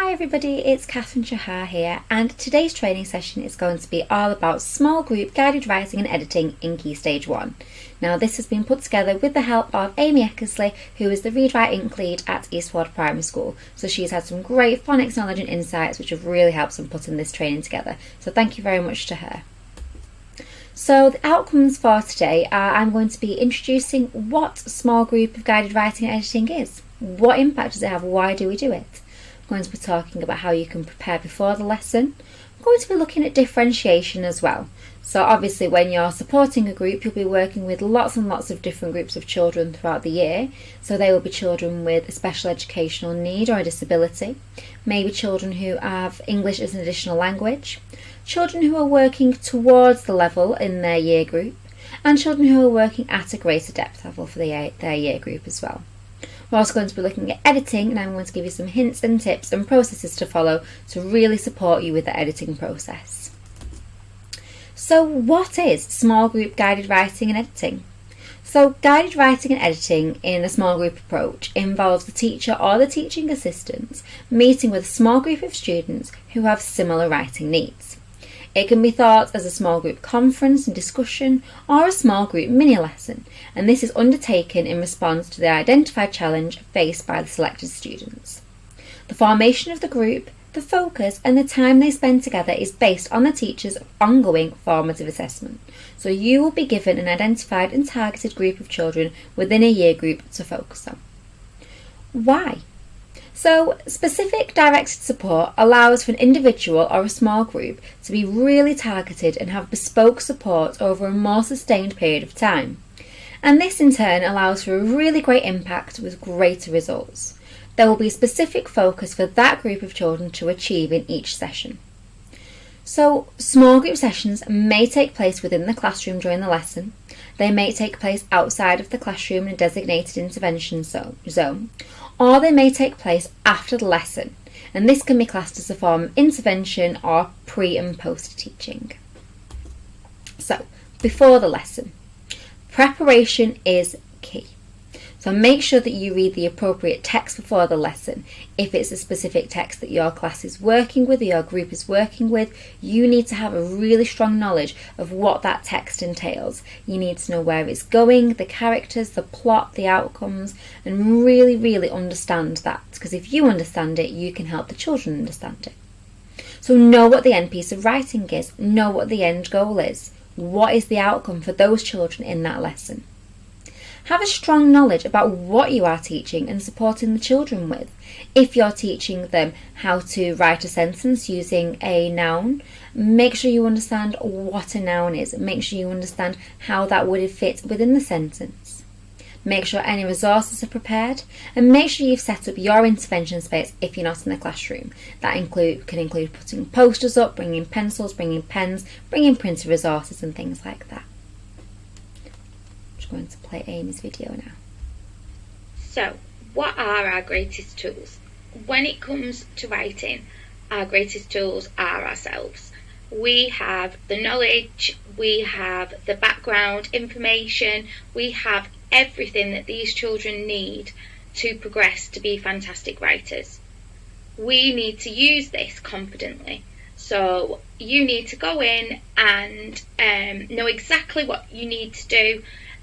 Hi everybody, it's Catherine Shahar here, and today's training session is going to be all about small group guided writing and editing in Key Stage 1. Now this has been put together with the help of Amy Eckersley, who is the Read Write Ink lead at Eastward Primary School. So she's had some great phonics knowledge and insights which have really helped in putting this training together. So thank you very much to her. So the outcomes for today are I'm going to be introducing what small group of guided writing and editing is. What impact does it have? Why do we do it? I'm going to be talking about how you can prepare before the lesson. I'm going to be looking at differentiation as well. So obviously when you're supporting a group, you'll be working with lots and lots of different groups of children throughout the year. So they will be children with a special educational need or a disability, maybe children who have English as an additional language, children who are working towards the level in their year group, and children who are working at a greater depth level for their year group as well. We're also going to be looking at editing, and I'm going to give you some hints and tips and processes to follow to really support you with the editing process. So what is small group guided writing and editing? So guided writing and editing in a small group approach involves the teacher or the teaching assistants meeting with a small group of students who have similar writing needs. It can be thought as a small group conference and discussion or a small group mini lesson, and this is undertaken in response to the identified challenge faced by the selected students. The formation of the group, the focus and the time they spend together is based on the teacher's ongoing formative assessment. So you will be given an identified and targeted group of children within a year group to focus on. Why? So, specific directed support allows for an individual or a small group to be really targeted and have bespoke support over a more sustained period of time. And this in turn allows for a really great impact with greater results. There will be a specific focus for that group of children to achieve in each session. So, small group sessions may take place within the classroom during the lesson. They may take place outside of the classroom in a designated intervention zone, or they may take place after the lesson, and this can be classed as a form of intervention or pre and post teaching. So, before the lesson, preparation is key. So make sure that you read the appropriate text before the lesson. If it's a specific text that your class is working with or your group is working with, you need to have a really strong knowledge of what that text entails. You need to know where it's going, the characters, the plot, the outcomes, and really understand that. Because if you understand it, you can help the children understand it. So know what the end piece of writing is. Know what the end goal is. What is the outcome for those children in that lesson? Have a strong knowledge about what you are teaching and supporting the children with. If you're teaching them how to write a sentence using a noun, make sure you understand what a noun is. Make sure you understand how that would fit within the sentence. Make sure any resources are prepared, and make sure you've set up your intervention space if you're not in the classroom. That can include putting posters up, bringing pencils, bringing pens, bringing printed resources and things like that. Going to play Amy's video now. So, what are our greatest tools? When it comes to writing, our greatest tools are ourselves. We have the knowledge, we have the background information, we have everything that these children need to progress to be fantastic writers. We need to use this confidently. So you need to go in and know exactly what you need to do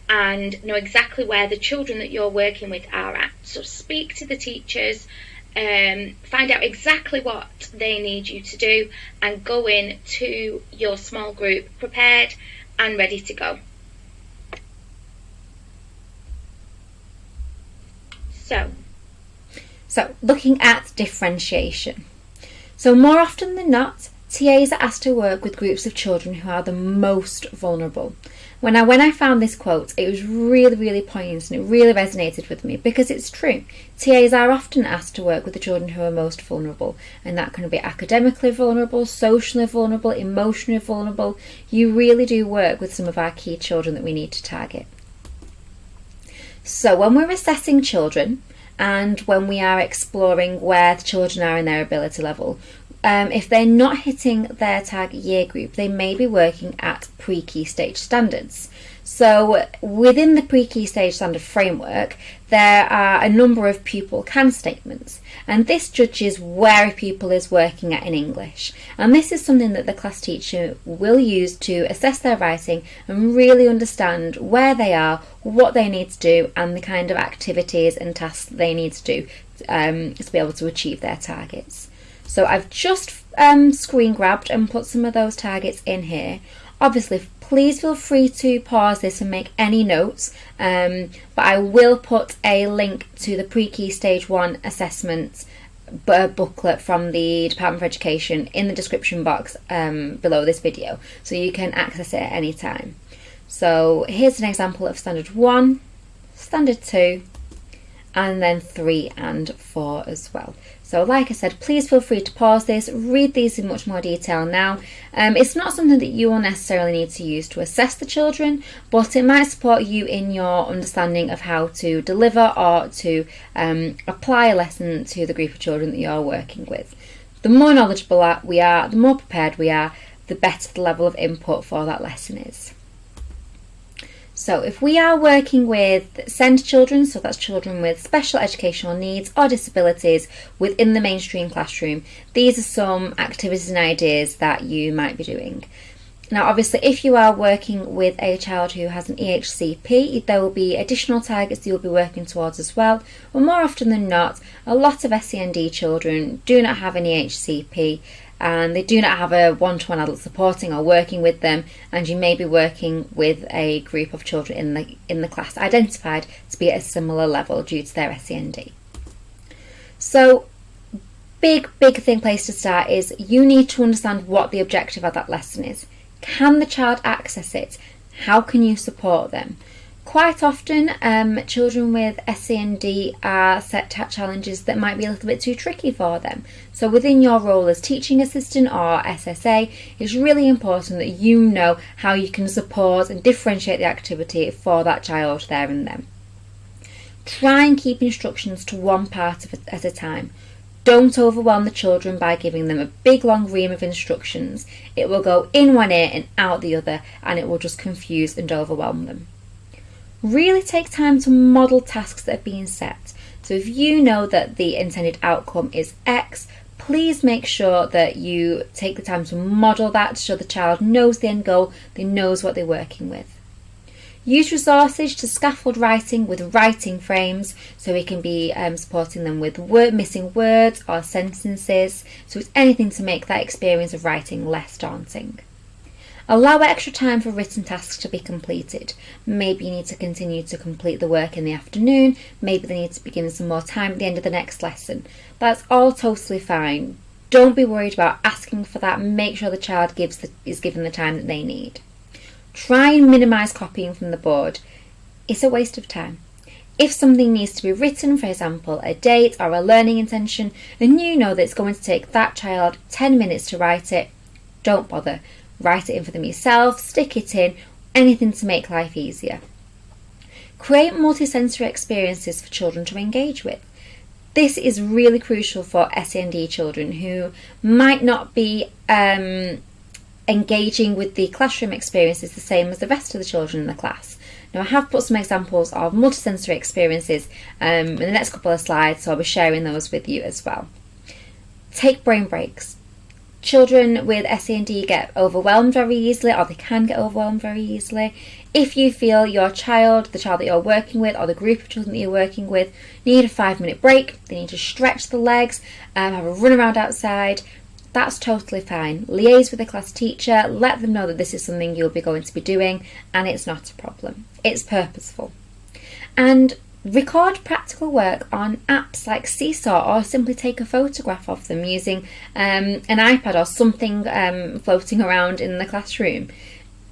and know exactly where the children that you're working with are at. So speak to the teachers, find out exactly what they need you to do, and go in to your small group prepared and ready to go. So looking at differentiation. So more often than not, TAs are asked to work with groups of children who are the most vulnerable. When I found this quote, it was really poignant and it really resonated with me because it's true. TAs are often asked to work with the children who are most vulnerable, and that can be academically vulnerable, socially vulnerable, emotionally vulnerable. You really do work with some of our key children that we need to target. So when we're assessing children and when we are exploring where the children are in their ability level, if they're not hitting their target year group, they may be working at pre-key stage standards. So within the pre-key stage standard framework, there are a number of pupil can statements, and this judges where a pupil is working at in English. And this is something that the class teacher will use to assess their writing and really understand where they are, what they need to do, and the kind of activities and tasks that they need to do to be able to achieve their targets. So I've just screen grabbed and put some of those targets in here. Obviously, please feel free to pause this and make any notes, but I will put a link to the pre-key stage 1 assessment booklet from the Department for Education in the description box below this video, so you can access it at any time. So here's an example of standard 1, standard 2, and then 3 and 4 as well. So like I said, please feel free to pause this, read these in much more detail now. It's not something that you will necessarily need to use to assess the children, but it might support you in your understanding of how to deliver or to apply a lesson to the group of children that you're working with. The more knowledgeable we are, the more prepared we are, the better the level of input for that lesson is. So if we are working with SEND children, so that's children with special educational needs or disabilities within the mainstream classroom, these are some activities and ideas that you might be doing. Now obviously if you are working with a child who has an EHCP, there will be additional targets you'll be working towards as well, but more often than not, a lot of SEND children do not have an EHCP, and they do not have a one-to-one adult supporting or working with them, and you may be working with a group of children in the class identified to be at a similar level due to their SEND. So big place to start is you need to understand what the objective of that lesson is. Can the child access it? How can you support them? Quite often, children with SEND are set challenges that might be a little bit too tricky for them. So within your role as teaching assistant or SSA, it's really important that you know how you can support and differentiate the activity for that child there and then. Try and keep instructions to one part at a time. Don't overwhelm the children by giving them a big long ream of instructions. It will go in one ear and out the other, and it will just confuse and overwhelm them. Really take time to model tasks that are being set. So if you know that the intended outcome is X, please make sure that you take the time to model that to show the child knows the end goal, they knows what they're working with. Use resources to scaffold writing with writing frames, so we can be supporting them with missing words or sentences, so it's anything to make that experience of writing less daunting. Allow extra time for written tasks to be completed. Maybe you need to continue to complete the work in the afternoon, maybe they need to be given some more time at the end of the next lesson. That's all totally fine. Don't be worried about asking for that. Make sure the child is given the time that they need. Try and minimise copying from the board. It's a waste of time. If something needs to be written, for example, a date or a learning intention, and you know that it's going to take that child 10 minutes to write it, don't bother. Write it in for them yourself, stick it in, anything to make life easier. Create multisensory experiences for children to engage with. This is really crucial for SEND children who might not be engaging with the classroom experiences the same as the rest of the children in the class. Now I have put some examples of multisensory experiences in the next couple of slides, so I'll be sharing those with you as well. Take brain breaks. Children with SEND get overwhelmed very easily, or they can get overwhelmed very easily. If you feel your child, the child that you're working with, or the group of children that you're working with need a 5-minute break, they need to stretch the legs, have a run around outside, that's totally fine. Liaise with the class teacher, let them know that this is something you'll be going to be doing, and it's not a problem. It's purposeful. And record practical work on apps like Seesaw, or simply take a photograph of them using an iPad or something floating around in the classroom.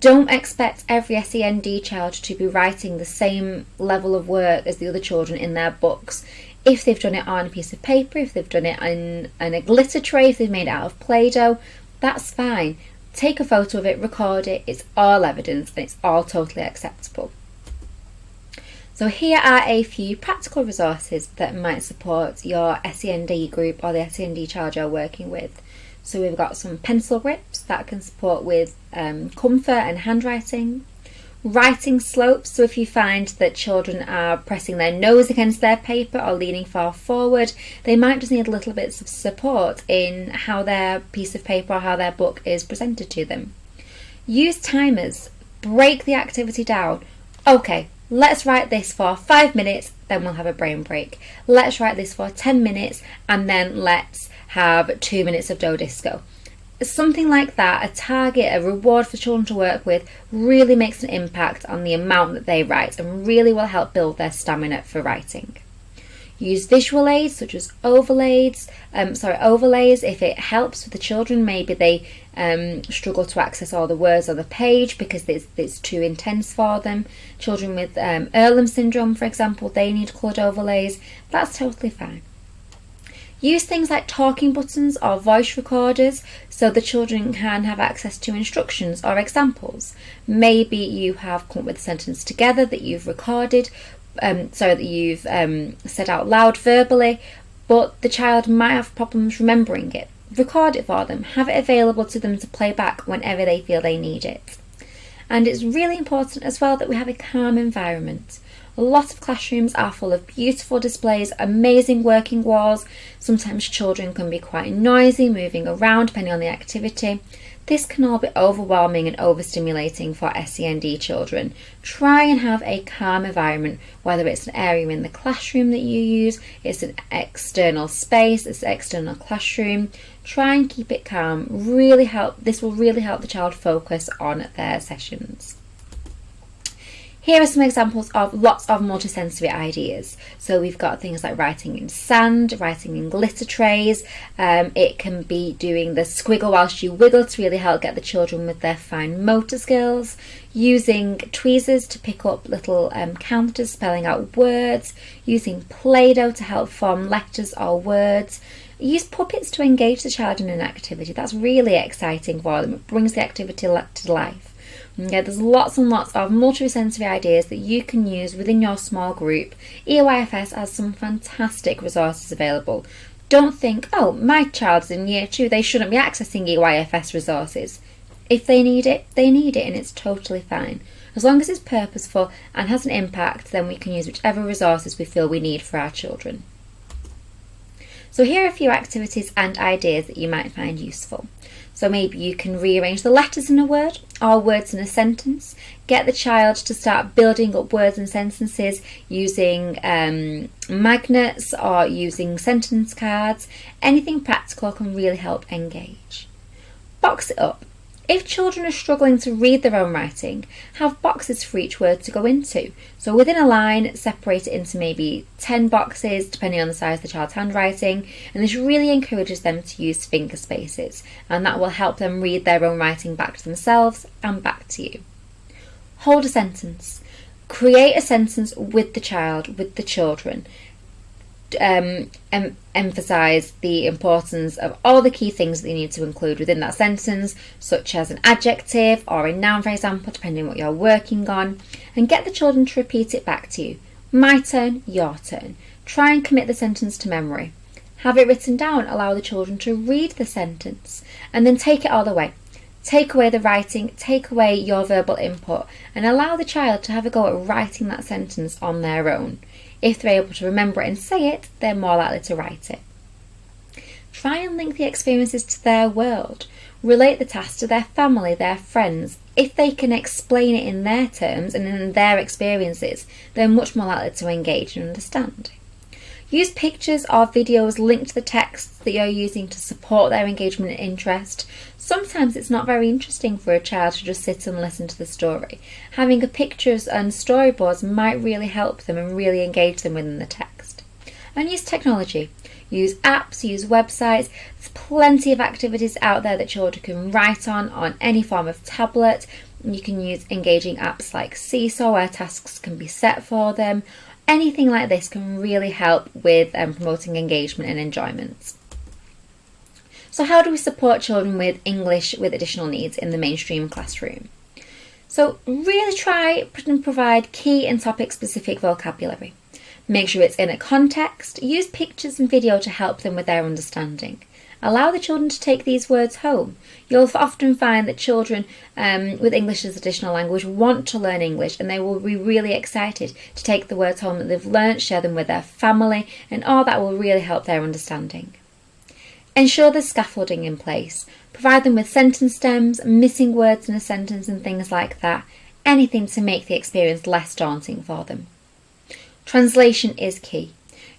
Don't expect every SEND child to be writing the same level of work as the other children in their books. If they've done it on a piece of paper, if they've done it in a glitter tray, if they've made it out of Play-Doh, that's fine. Take a photo of it, record it, it's all evidence and it's all totally acceptable. So here are a few practical resources that might support your SEND group or the SEND child you're working with. So we've got some pencil grips that can support with comfort and handwriting. Writing slopes, so if you find that children are pressing their nose against their paper or leaning far forward, they might just need a little bit of support in how their piece of paper or how their book is presented to them. Use timers. Break the activity down. Okay, let's write this for 5 minutes, then we'll have a brain break. Let's write this for 10 minutes, and then let's have 2 minutes of dough disco. Something like that, a target, a reward for children to work with, really makes an impact on the amount that they write and really will help build their stamina for writing. Use visual aids such as overlays if it helps with the children. Maybe they struggle to access all the words on the page because it's too intense for them. Children with Earlham syndrome, for example, they need coloured overlays. That's totally fine. Use things like talking buttons or voice recorders so the children can have access to instructions or examples. Maybe you have come up with a sentence together that you've recorded, that you've said out loud verbally, but the child might have problems remembering it. Record it for them, have it available to them to play back whenever they feel they need it. And it's really important as well that we have a calm environment. A lot of classrooms are full of beautiful displays, amazing working walls. Sometimes children can be quite noisy, moving around depending on the activity. This can all be overwhelming and overstimulating for SEND children. Try and have a calm environment, whether it's an area in the classroom that you use, it's an external space, it's an external classroom. Try and keep it calm. This will really help the child focus on their sessions. Here are some examples of lots of multisensory ideas. So we've got things like writing in sand, writing in glitter trays. It can be doing the squiggle whilst you wiggle to really help get the children with their fine motor skills. Using tweezers to pick up little counters spelling out words. Using Play-Doh to help form letters or words. Use puppets to engage the child in an activity. That's really exciting for them. It brings the activity to life. Okay, there's lots and lots of multisensory ideas that you can use within your small group. EYFS has some fantastic resources available. Don't think, oh, my child's in year 2, they shouldn't be accessing EYFS resources. If they need it, and it's totally fine. As long as it's purposeful and has an impact, then we can use whichever resources we feel we need for our children. So here are a few activities and ideas that you might find useful. So maybe you can rearrange the letters in a word or words in a sentence. Get the child to start building up words and sentences using magnets or using sentence cards. Anything practical can really help engage. Box it up. If children are struggling to read their own writing, have boxes for each word to go into. So within a line, separate it into maybe 10 boxes, depending on the size of the child's handwriting, and this really encourages them to use finger spaces, and that will help them read their own writing back to themselves and back to you. Hold a sentence. Create a sentence with the child, with the children. Emphasize the importance of all the key things that you need to include within that sentence, such as an adjective or a noun, for example, depending on what you're working on, and get the children to repeat it back to you. My turn, your turn. Try and commit the sentence to memory. Have it written down, allow the children to read the sentence, and then take it all away. Take away the writing, take away your verbal input, and allow the child to have a go at writing that sentence on their own. If they're able to remember it and say it, they're more likely to write it. Try and link the experiences to their world. Relate the task to their family, their friends. If they can explain it in their terms and in their experiences, they're much more likely to engage and understand. Use pictures or videos linked to the texts that you're using to support their engagement and interest. Sometimes it's not very interesting for a child to just sit and listen to the story. Having pictures and storyboards might really help them and really engage them within the text. And use technology. Use apps, use websites. There's plenty of activities out there that children can write on any form of tablet. You can use engaging apps like Seesaw where tasks can be set for them. Anything like this can really help with promoting engagement and enjoyment. So how do we support children with English with additional needs in the mainstream classroom? So really try and provide key and topic specific vocabulary. Make sure it's in a context. Use pictures and video to help them with their understanding. Allow the children to take these words home. You'll often find that children with English as additional language want to learn English, and they will be really excited to take the words home that they've learnt, share them with their family, and all that will really help their understanding. Ensure there's scaffolding in place. Provide them with sentence stems, missing words in a sentence and things like that. Anything to make the experience less daunting for them. Translation is key.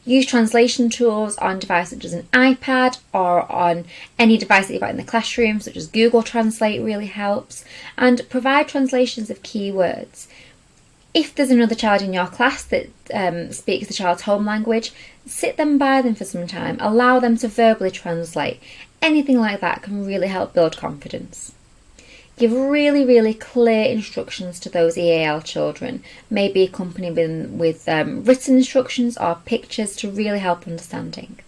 Use translation tools on devices such as an iPad or on any device that you've got in the classroom, such as Google Translate really helps, and provide translations of key words. If there's another child in your class that speaks the child's home language, sit them by them for some time. Allow them to verbally translate. Anything like that can really help build confidence. Give really, really clear instructions to those EAL children, maybe accompanied with written instructions or pictures to really help understanding.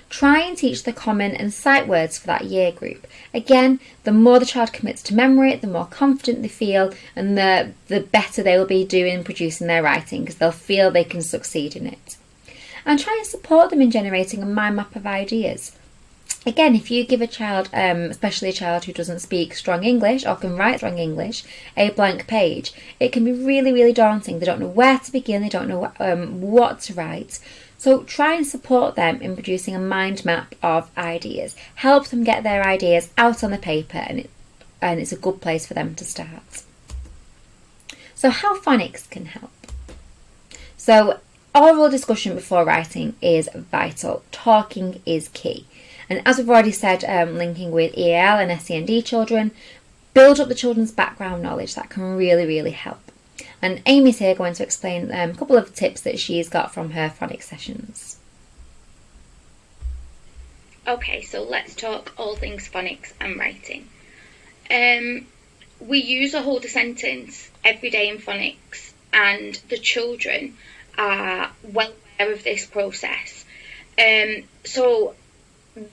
Try and teach the common and sight words for that year group. Again, the more the child commits to memory, the more confident they feel, and the better they will be doing producing their writing, because they'll feel they can succeed in it. And try and support them in generating a mind map of ideas. Again, if you give a child, especially a child who doesn't speak strong English or can write strong English, a blank page, it can be really, really daunting. They don't know where to begin, they don't know what to write. So try and support them in producing a mind map of ideas. Help them get their ideas out on the paper, and it's a good place for them to start. So how phonics can help. So oral discussion before writing is vital. Talking is key. And as we've already said, linking with EAL and SEND children, build up the children's background knowledge. That can really, really help. And Amy's here going to explain a couple of tips that she's got from her phonics sessions. Okay, so let's talk all things phonics and writing. We use a hold a sentence every day in phonics, and the children are well aware of this process. So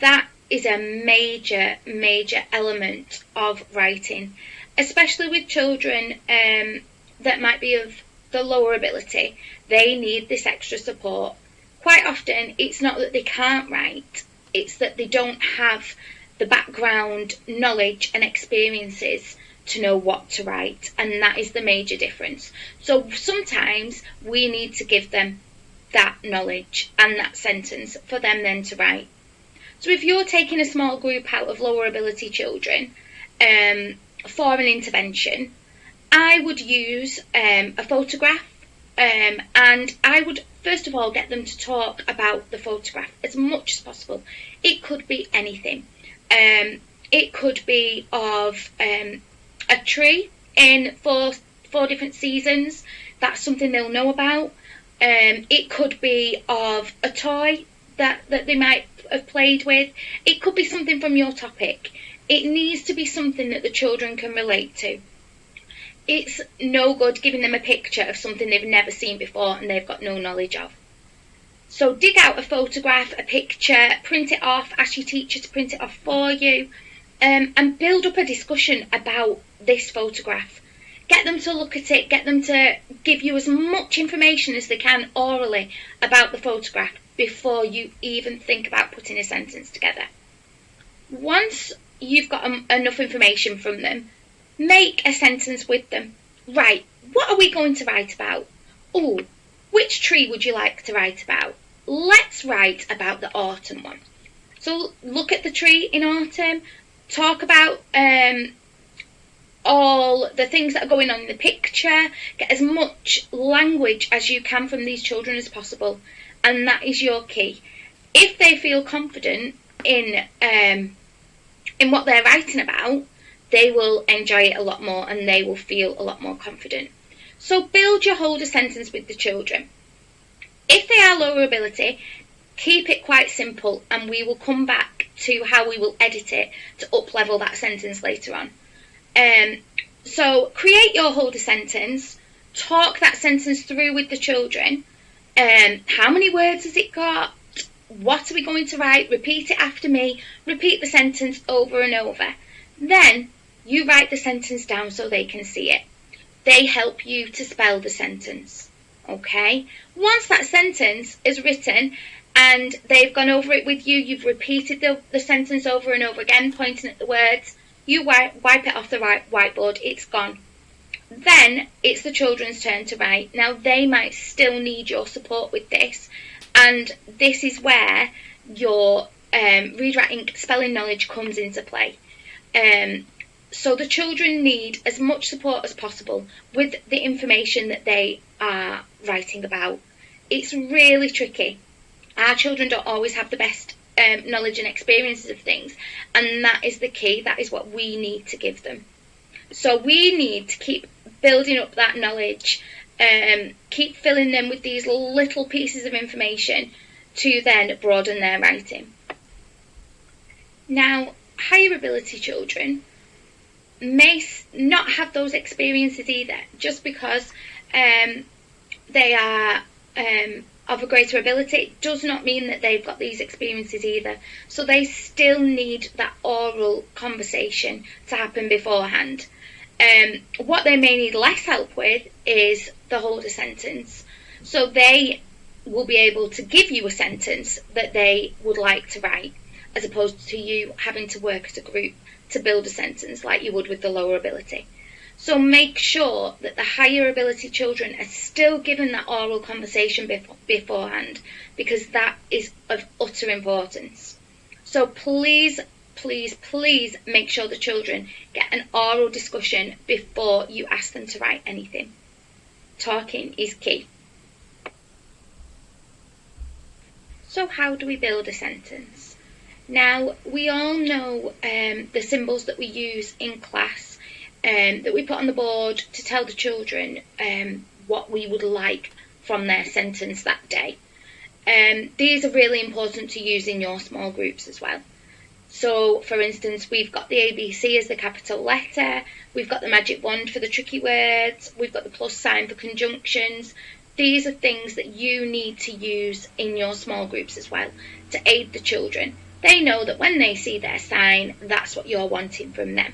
that is a major element of writing, especially with children that might be of the lower ability. They need this extra support. Quite often it's not that they can't write, it's that they don't have the background knowledge and experiences to know what to write, and that is the major difference. So sometimes we need to give them that knowledge and that sentence for them then to write. So if you're taking a small group out of lower ability children for an intervention, I would use a photograph, and I would first of all get them to talk about the photograph as much as possible. It could be anything. It could be of a tree in four different seasons. That's something they'll know about. It could be of a toy that they might have played with. It could be something from your topic. It needs to be something that the children can relate to. It's no good giving them a picture of something they've never seen before and they've got no knowledge of. So dig out a photograph, a picture, print it off, ask your teacher to print it off for you, and build up a discussion about this photograph. Get them to look at it, get them to give you as much information as they can orally about the photograph before you even think about putting a sentence together. Once you've got enough information from them, make a sentence with them. Right, what are we going to write about? Oh, which tree would you like to write about? Let's write about the autumn one. So look at the tree in autumn, talk about all the things that are going on in the picture, get as much language as you can from these children as possible, and that is your key. If they feel confident in what they're writing about, they will enjoy it a lot more and they will feel a lot more confident. So build your hold a sentence with the children. If they are lower ability, keep it quite simple, and we will come back to how we will edit it to up-level that sentence later on. So create your hold a sentence, talk that sentence through with the children. How many words has it got? What are we going to write? Repeat it after me. Repeat the sentence over and over. Then you write the sentence down so they can see it. They help you to spell the sentence. Okay? Once that sentence is written and they've gone over it with you, you've repeated the sentence over and over again, pointing at the words, you wipe it off the whiteboard, it's gone. Then it's the children's turn to write. Now they might still need your support with this, and this is where your read, write, ink spelling knowledge comes into play. So the children need as much support as possible with the information that they are writing about. It's really tricky. Our children don't always have the best knowledge and experiences of things, and that is the key. That is what we need to give them. So we need to keep building up that knowledge, keep filling them with these little pieces of information to then broaden their writing. Now, higher ability children may not have those experiences either. Just because they are of a greater ability does not mean that they've got these experiences either. So they still need that oral conversation to happen beforehand. What they may need less help with is the hold a sentence. So they will be able to give you a sentence that they would like to write, as opposed to you having to work as a group to build a sentence like you would with the lower ability. So make sure that the higher ability children are still given that oral conversation beforehand, because that is of utter importance. So please, please, please make sure the children get an oral discussion before you ask them to write anything. Talking is key. So how do we build a sentence? Now, we all know the symbols that we use in class, that we put on the board to tell the children what we would like from their sentence that day. These are really important to use in your small groups as well. So, for instance, we've got the ABC as the capital letter, we've got the magic wand for the tricky words, we've got the plus sign for conjunctions. These are things that you need to use in your small groups as well to aid the children. They know that when they see their sign, that's what you're wanting from them.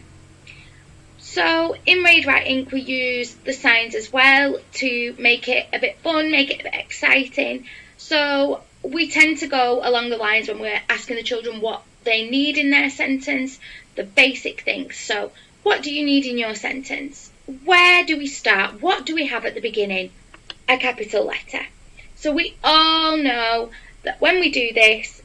So in Read, Write, Ink, we use the signs as well to make it a bit fun, make it a bit exciting. So we tend to go along the lines when we're asking the children what they need in their sentence, the basic things. So what do you need in your sentence? Where do we start? What do we have at the beginning? A capital letter. So we all know that when we do this,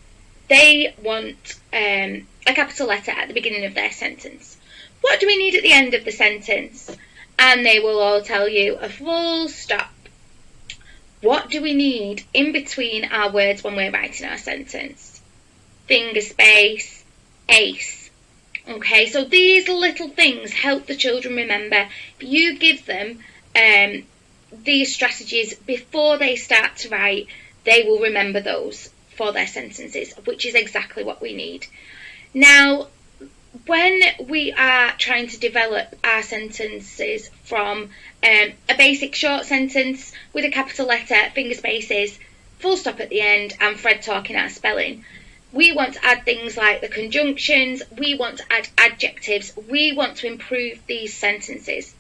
they want a capital letter at the beginning of their sentence. What do we need at the end of the sentence? And they will all tell you a full stop. What do we need in between our words when we're writing our sentence? Finger space, ace. Okay, so these little things help the children remember. If you give them these strategies before they start to write, they will remember those for their sentences, which is exactly what we need. Now, when we are trying to develop our sentences from a basic short sentence with a capital letter, finger spaces, full stop at the end, and Fred talking our spelling, we want to add things like the conjunctions, we want to add adjectives, we want to improve these sentences.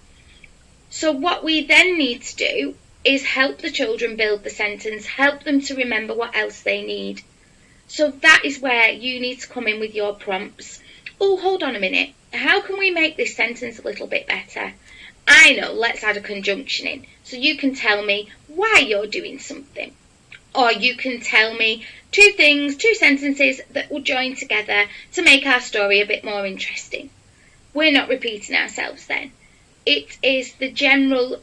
So what we then need to do is help the children build the sentence, help them to remember what else they need. So that is where you need to come in with your prompts. Oh, hold on a minute. How can we make this sentence a little bit better? I know, let's add a conjunction in. So you can tell me why you're doing something. Or you can tell me two sentences that will join together to make our story a bit more interesting. We're not repeating ourselves then. It is the general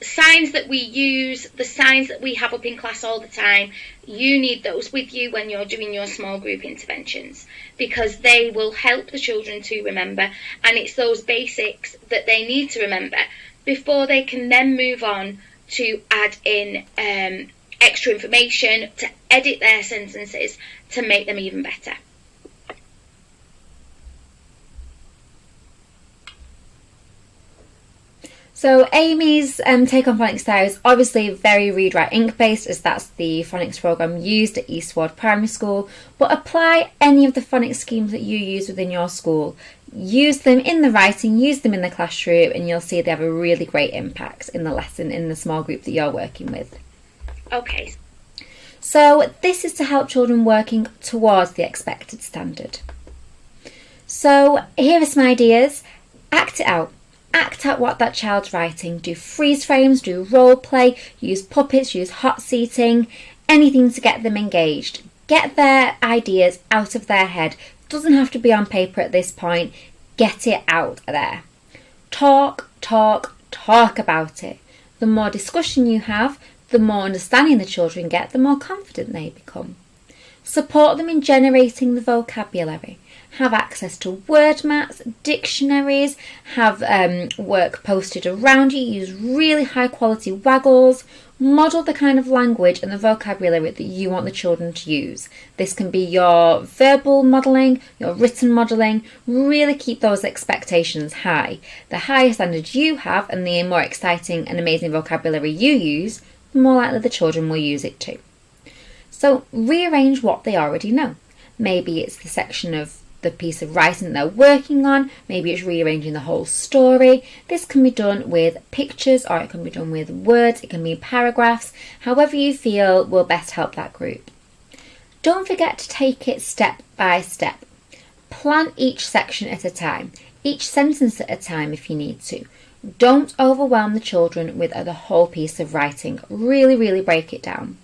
signs that we use, the signs that we have up in class all the time. You need those with you when you're doing your small group interventions, because they will help the children to remember, and it's those basics that they need to remember before they can then move on to add in extra information, to edit their sentences to make them even better. So Amy's take on phonics there is obviously very Read, Write, Ink based, as that's the phonics programme used at Eastward Primary School, but apply any of the phonics schemes that you use within your school. Use them in the writing, use them in the classroom, and you'll see they have a really great impact in the lesson, in the small group that you're working with. Okay. So this is to help children working towards the expected standard. So here are some ideas. Act it out. Act out what that child's writing. Do freeze frames, do role play, use puppets, use hot seating, anything to get them engaged. Get their ideas out of their head. Doesn't have to be on paper at this point. Get it out there. Talk about it. The more discussion you have, the more understanding the children get, the more confident they become. Support them in generating the vocabulary. Have access to word maps, dictionaries, have work posted around you, use really high quality waggles, model the kind of language and the vocabulary that you want the children to use. This can be your verbal modelling, your written modelling. Really keep those expectations high. The higher standards you have and the more exciting and amazing vocabulary you use, the more likely the children will use it too. So rearrange what they already know. Maybe it's the section of the piece of writing they're working on, maybe it's rearranging the whole story. This can be done with pictures or it can be done with words, it can be paragraphs, however you feel will best help that group. Don't forget to take it step by step. Plan each section at a time, each sentence at a time if you need to. Don't overwhelm the children with the whole piece of writing. Really break it down.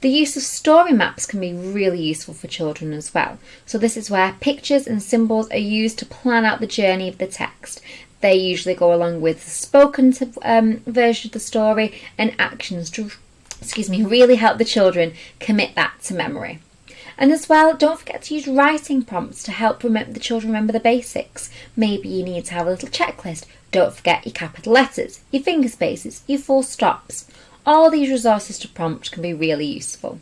The use of story maps can be really useful for children as well. So this is where pictures and symbols are used to plan out the journey of the text. They usually go along with the spoken version of the story and actions to, really help the children commit that to memory. And as well, don't forget to use writing prompts to help the children remember the basics. Maybe you need to have a little checklist. Don't forget your capital letters, your finger spaces, your full stops. All these resources to prompt can be really useful.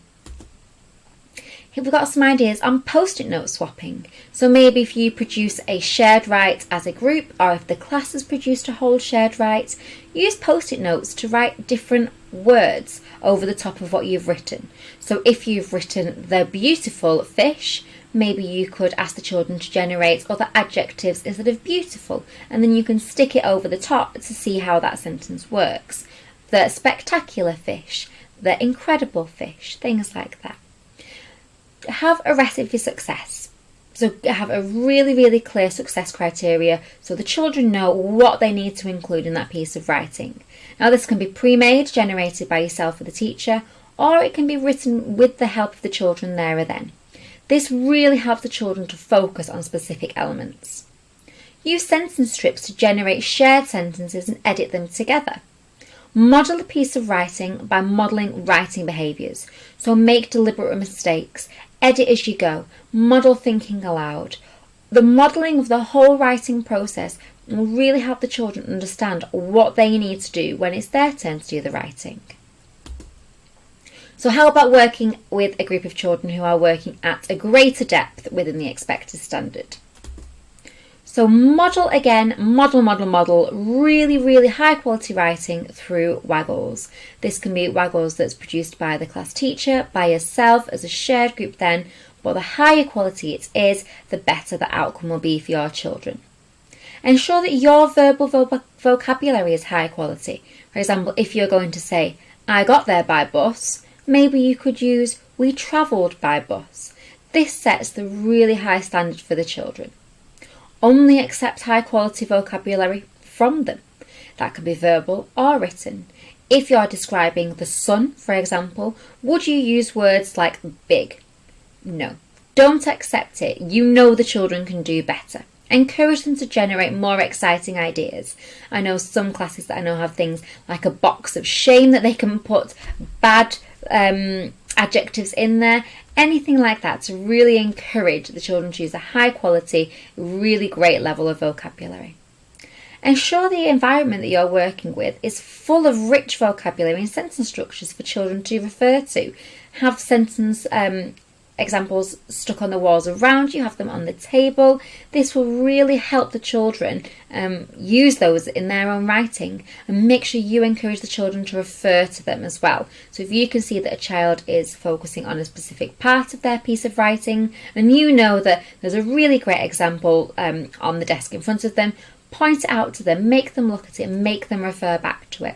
Here we've got some ideas on post-it note swapping. So maybe if you produce a shared write as a group, or if the class has produced a whole shared write, use post-it notes to write different words over the top of what you've written. So if you've written the beautiful fish, maybe you could ask the children to generate other adjectives instead of beautiful, and then you can stick it over the top to see how that sentence works. The spectacular fish, the incredible fish, things like that. Have a recipe for success. So have a really clear success criteria so the children know what they need to include in that piece of writing. Now this can be pre-made, generated by yourself or the teacher, or it can be written with the help of the children there or then. This really helps the children to focus on specific elements. Use sentence strips to generate shared sentences and edit them together. Model a piece of writing by modelling writing behaviours. So make deliberate mistakes, edit as you go, model thinking aloud. The modelling of the whole writing process will really help the children understand what they need to do when it's their turn to do the writing. So how about working with a group of children who are working at a greater depth within the expected standard? So model again, model, really high quality writing through waggles. This can be waggles that's produced by the class teacher, by yourself as a shared group then, but the higher quality it is, the better the outcome will be for your children. Ensure that your verbal vocabulary is high quality. For example, if you're going to say, I got there by bus, maybe you could use, we travelled by bus. This sets the really high standard for the children. Only accept high quality vocabulary from them. That can be verbal or written. If you're describing the sun, for example, would you use words like big? No. Don't accept it. You know the children can do better. Encourage them to generate more exciting ideas. I know some classes that I know have things like a box of shame that they can put bad adjectives in there. Anything like that to really encourage the children to use a high quality, really great level of vocabulary. Ensure the environment that you're working with is full of rich vocabulary and sentence structures for children to refer to. Have sentence examples stuck on the walls around you, have them on the table. This will really help the children use those in their own writing, and make sure you encourage the children to refer to them as well. So if you can see that a child is focusing on a specific part of their piece of writing and you know that there's a really great example on the desk in front of them, point it out to them, make them look at it, and make them refer back to it.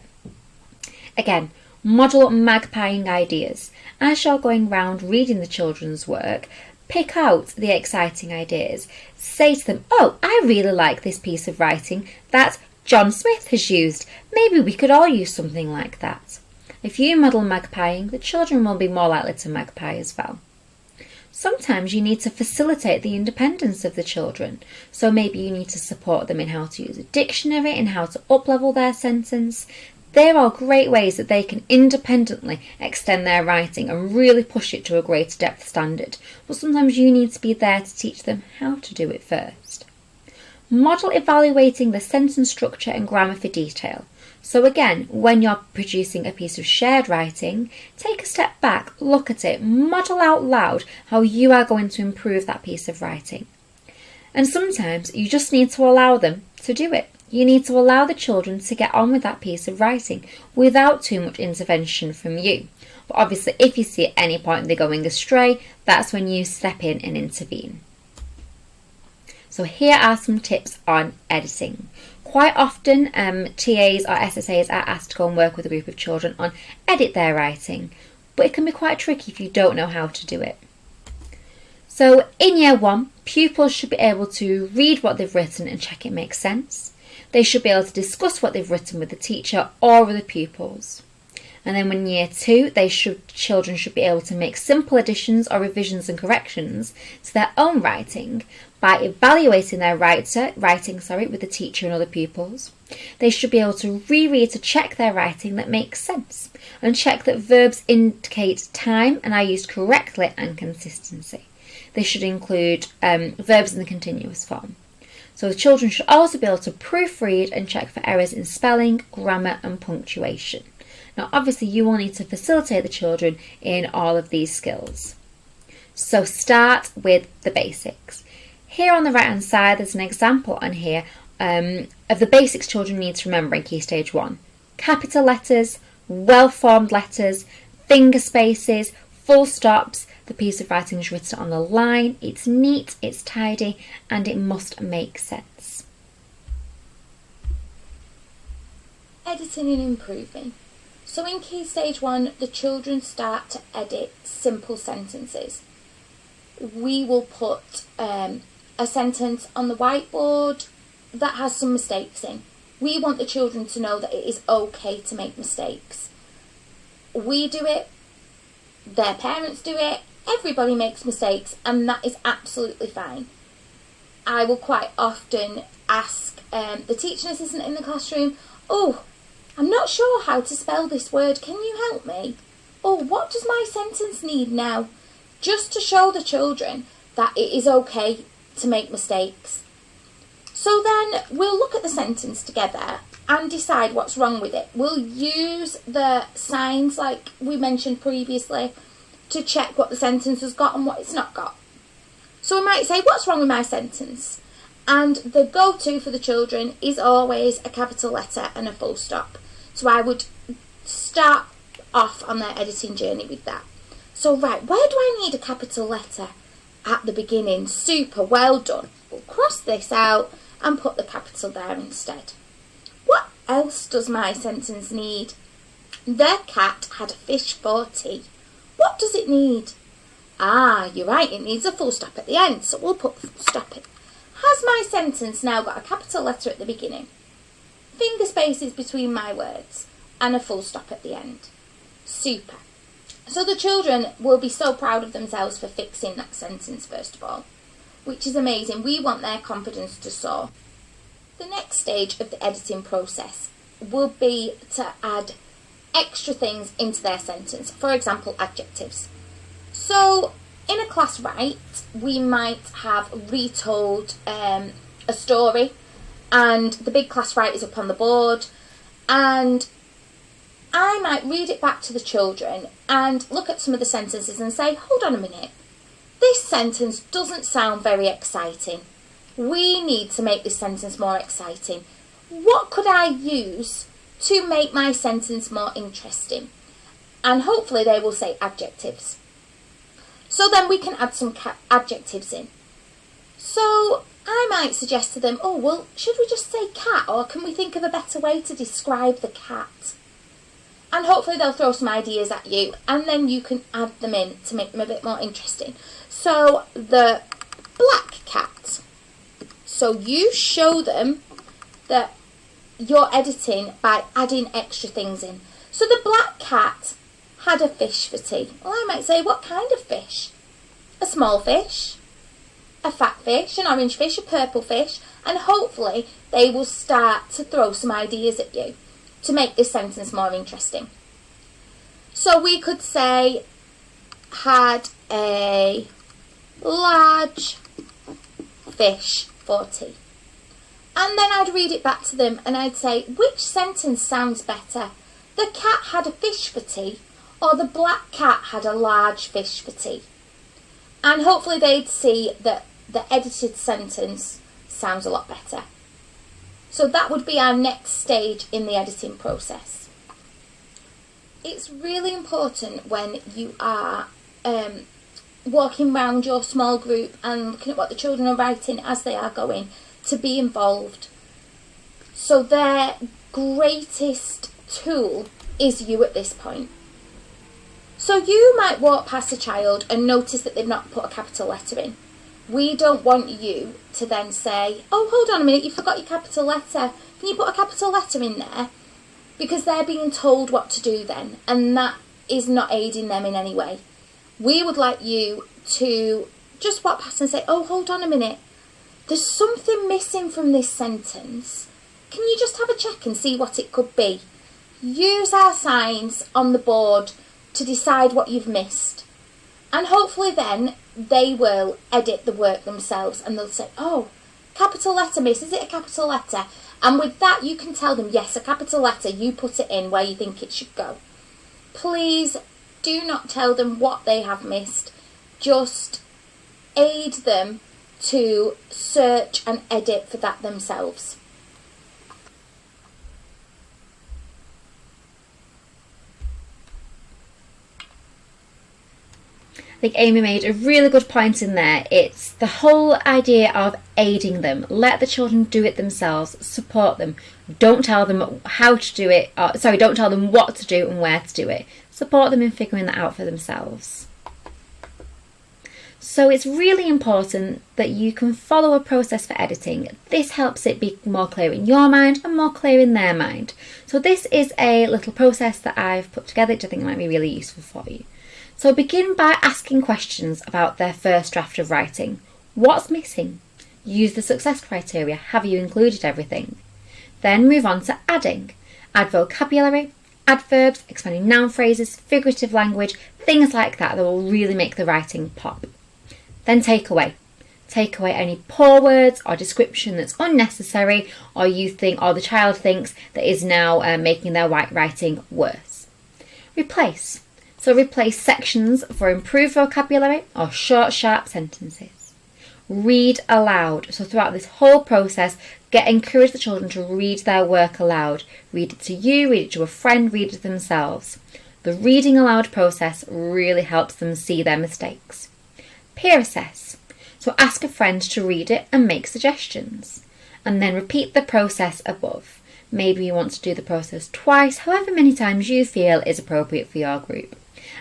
Again, Model magpieing ideas. As you're going round reading the children's work, pick out the exciting ideas. Say to them, oh, I really like this piece of writing that John Smith has used. Maybe we could all use something like that. If you model magpieing, the children will be more likely to magpie as well. Sometimes you need to facilitate the independence of the children. So maybe you need to support them in how to use a dictionary and how to up-level their sentence. There are great ways that they can independently extend their writing and really push it to a greater depth standard. But sometimes you need to be there to teach them how to do it first. Model evaluating the sentence structure and grammar for detail. So again, when you're producing a piece of shared writing, take a step back, look at it, model out loud how you are going to improve that piece of writing. And sometimes you just need to allow them to do it. You need to allow the children to get on with that piece of writing without too much intervention from you. But obviously, if you see at any point they're going astray, that's when you step in and intervene. So here are some tips on editing. Quite often, TAs or SSAs are asked to go and work with a group of children on edit their writing, but it can be quite tricky if you don't know how to do it. So in year 1, pupils should be able to read what they've written and check it makes sense. They should be able to discuss what they've written with the teacher or with the pupils. And then in year 2, children should be able to make simple additions or revisions and corrections to their own writing by evaluating their writing with the teacher and other pupils. They should be able to reread to check their writing that makes sense and check that verbs indicate time and are used correctly and consistency. They should include verbs in the continuous form. So the children should also be able to proofread and check for errors in spelling, grammar and punctuation. Now obviously you will need to facilitate the children in all of these skills. So start with the basics. Here on the right hand side there's an example on here of the basics children need to remember in Key Stage 1. Capital letters, well-formed letters, finger spaces, full stops. The piece of writing is written on the line, it's neat, it's tidy and it must make sense. Editing and improving. So in Key Stage 1, the children start to edit simple sentences. We will put a sentence on the whiteboard that has some mistakes in. We want the children to know that it is okay to make mistakes. We do it, their parents do it, everybody makes mistakes and that is absolutely fine. I will quite often ask the teaching assistant in the classroom, oh, I'm not sure how to spell this word, can you help me? Or what does my sentence need now? Just to show the children that it is okay to make mistakes. So then we'll look at the sentence together and decide what's wrong with it. We'll use the signs like we mentioned previously to check what the sentence has got and what it's not got. So we might say, what's wrong with my sentence? And the go-to for the children is always a capital letter and a full stop. So I would start off on their editing journey with that. So right, where do I need a capital letter? At the beginning. Super, well done. We'll cross this out and put the capital there instead. What else does my sentence need? Their cat had a fish for tea. What does it need? Ah, you're right, it needs a full stop at the end, so we'll put full stop in. Has my sentence now got a capital letter at the beginning, finger spaces between my words, and a full stop at the end? Super. So the children will be so proud of themselves for fixing that sentence first of all, which is amazing. We want their confidence to soar. The next stage of the editing process will be to add extra things into their sentence, for example, adjectives. So in a class write, we might have retold a story and the big class write is up on the board and I might read it back to the children and look at some of the sentences and say, hold on a minute, this sentence doesn't sound very exciting. We need to make this sentence more exciting. What could I use to make my sentence more interesting? And hopefully they will say adjectives. So then we can add some adjectives in. So I might suggest to them, oh, well, should we just say cat, or can we think of a better way to describe the cat? And hopefully they'll throw some ideas at you, and then you can add them in to make them a bit more interesting. So the black cat. So you show them that you're editing by adding extra things in. So the black cat had a fish for tea. Well, I might say, what kind of fish? A small fish, a fat fish, an orange fish, a purple fish, and hopefully they will start to throw some ideas at you to make this sentence more interesting. So we could say, had a large fish for tea. And then I'd read it back to them and I'd say, which sentence sounds better? The cat had a fish for tea, or the black cat had a large fish for tea? And hopefully they'd see that the edited sentence sounds a lot better. So that would be our next stage in the editing process. It's really important when you are walking around your small group and looking at what the children are writing as they are going, to be involved. So their greatest tool is you at this point. So you might walk past a child and notice that they've not put a capital letter in. We don't want you to then say, oh, hold on a minute, you forgot your capital letter. Can you put a capital letter in there? Because they're being told what to do then, and that is not aiding them in any way. We would like you to just walk past and say, oh, hold on a minute, there's something missing from this sentence. Can you just have a check and see what it could be? Use our signs on the board to decide what you've missed. And hopefully then they will edit the work themselves and they'll say, oh, capital letter, miss, is it a capital letter? And with that you can tell them, yes, a capital letter, you put it in where you think it should go. Please do not tell them what they have missed. Just aid them to search and edit for that themselves. I think Amy made a really good point in there. It's the whole idea of aiding them. Let the children do it themselves, support them. Don't tell them how to do it, don't tell them what to do and where to do it. Support them in figuring that out for themselves. So it's really important that you can follow a process for editing. This helps it be more clear in your mind and more clear in their mind. So this is a little process that I've put together which I think might be really useful for you. So begin by asking questions about their first draft of writing. What's missing? Use the success criteria. Have you included everything? Then move on to adding. Add vocabulary, adverbs, expanding noun phrases, figurative language, things like that will really make the writing pop. Then take away. Take away any poor words or description that's unnecessary or you think or the child thinks that is now making their writing worse. Replace. So replace sections for improved vocabulary or short, sharp sentences. Read aloud. So throughout this whole process, encourage the children to read their work aloud. Read it to you, read it to a friend, read it themselves. The reading aloud process really helps them see their mistakes. Peer assess. So ask a friend to read it and make suggestions. And then repeat the process above. Maybe you want to do the process twice, however many times you feel is appropriate for your group.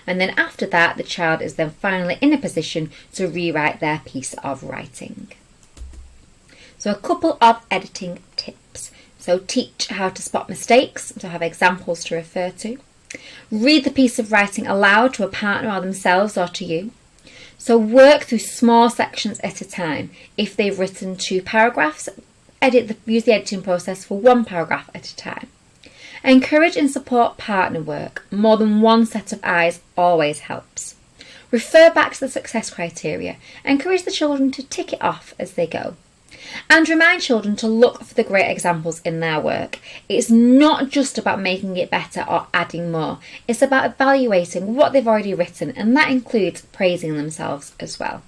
And then after that, the child is then finally in a position to rewrite their piece of writing. So a couple of editing tips. So teach how to spot mistakes, so have examples to refer to. Read the piece of writing aloud to a partner or themselves or to you. So work through small sections at a time. If they've written 2 paragraphs, use the editing process for 1 paragraph at a time. Encourage and support partner work. More than one set of eyes always helps. Refer back to the success criteria. Encourage the children to tick it off as they go. And remind children to look for the great examples in their work. It's not just about making it better or adding more. It's about evaluating what they've already written, and that includes praising themselves as well.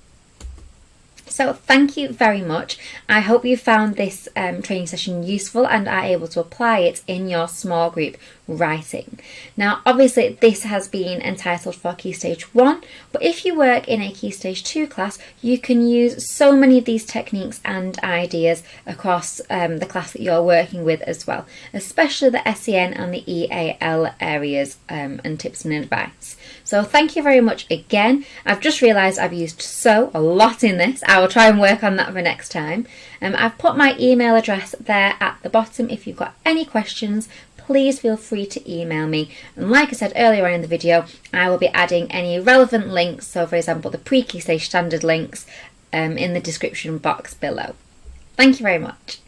So thank you very much. I hope you found this training session useful and are able to apply it in your small group writing. Now obviously this has been entitled for Key Stage 1, but if you work in a Key Stage 2 class, you can use so many of these techniques and ideas across the class that you're working with as well, especially the SEN and the EAL areas and tips and advice. So thank you very much again. I've just realised I've used a lot in this. I will try and work on that for next time. I've put my email address there at the bottom. If you've got any questions, please feel free to email me. And like I said earlier on in the video, I will be adding any relevant links, so for example the pre-Key Stage standard links, in the description box below. Thank you very much.